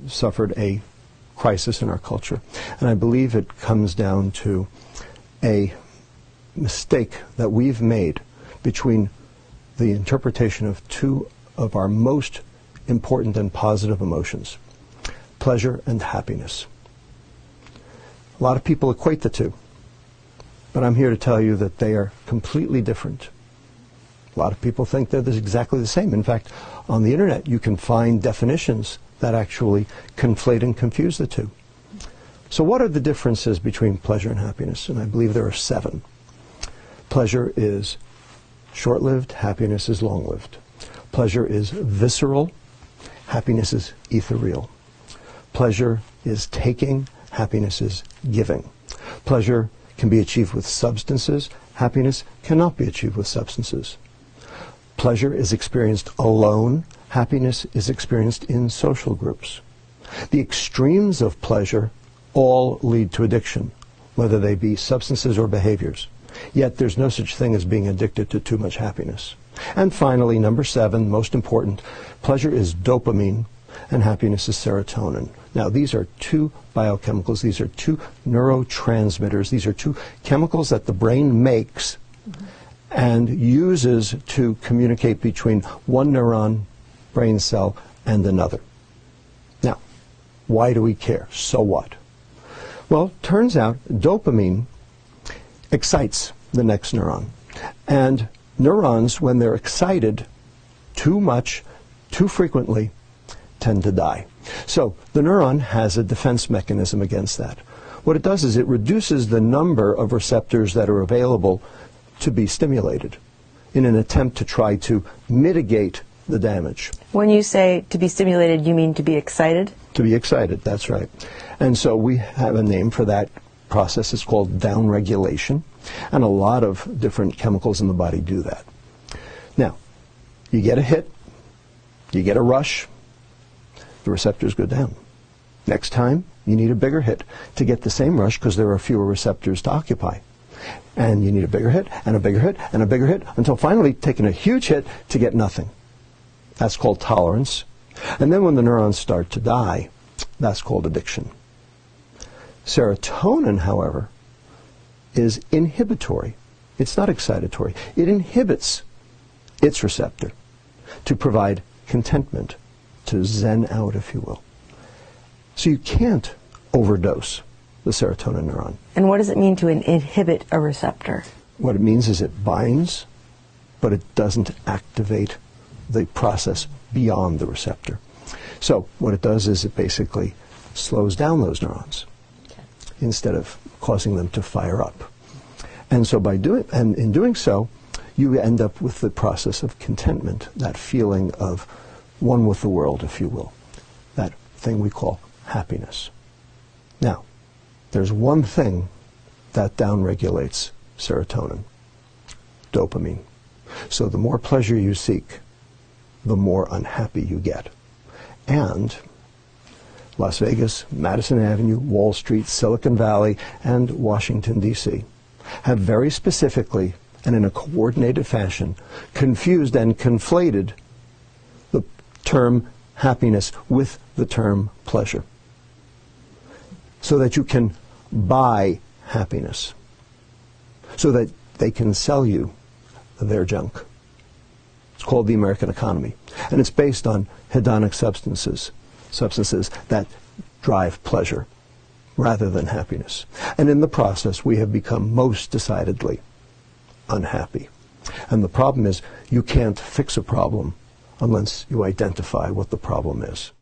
suffered a crisis in our culture. And I believe it comes down to a mistake that we've made between the interpretation of two of our most important and positive emotions, pleasure and happiness. A lot of people equate the two, but I'm here to tell you that they are completely different. A lot of people think they're exactly the same. In fact, on the internet you can find definitions that actually conflate and confuse the two. So what are the differences between pleasure and happiness? And I believe there are 7. Pleasure is short-lived, happiness is long-lived. Pleasure is visceral, happiness is ethereal. Pleasure is taking, happiness is giving. Pleasure can be achieved with substances, happiness cannot be achieved with substances. Pleasure is experienced alone, happiness is experienced in social groups. The extremes of pleasure all lead to addiction, whether they be substances or behaviors. Yet there's no such thing as being addicted to too much happiness. And finally, number 7, most important, pleasure is dopamine and happiness is serotonin. Now, these are 2 biochemicals. These are 2 neurotransmitters. These are 2 chemicals that the brain makes and uses to communicate between one neuron brain cell and another. Now, why do we care? So what? Well, turns out dopamine excites the next neuron. And neurons, when they're excited too much, too frequently, tend to die. So the neuron has a defense mechanism against that. What it does is it reduces the number of receptors that are available to be stimulated in an attempt to try to mitigate the damage. When you say to be stimulated, you mean to be excited? To be excited, that's right. And so we have a name for that process. It's called downregulation, and a lot of different chemicals in the body do that. Now, you get a hit, you get a rush, the receptors go down. Next time, you need a bigger hit to get the same rush because there are fewer receptors to occupy. And you need a bigger hit, and a bigger hit, and a bigger hit, until finally taking a huge hit to get nothing. That's called tolerance. And then when the neurons start to die, that's called addiction. Serotonin, however, is inhibitory. It's not excitatory. It inhibits its receptor to provide contentment, to zen out, if you will. So you can't overdose the serotonin neuron. And what does it mean to inhibit a receptor? What it means is it binds, but it doesn't activate the process beyond the receptor. So what it does is it basically slows down those neurons instead of causing them to fire up. And so in doing so, you end up with the process of contentment, that feeling of one with the world, if you will, that thing we call happiness. Now, there's one thing that downregulates serotonin, dopamine. So the more pleasure you seek, the more unhappy you get. And Las Vegas, Madison Avenue, Wall Street, Silicon Valley, and Washington, D.C. have very specifically and in a coordinated fashion confused and conflated the term happiness with the term pleasure, so that you can buy happiness, so that they can sell you their junk. It's called the American economy, and it's based on hedonic substances that drive pleasure rather than happiness. And in the process, we have become most decidedly unhappy. And the problem is, you can't fix a problem unless you identify what the problem is.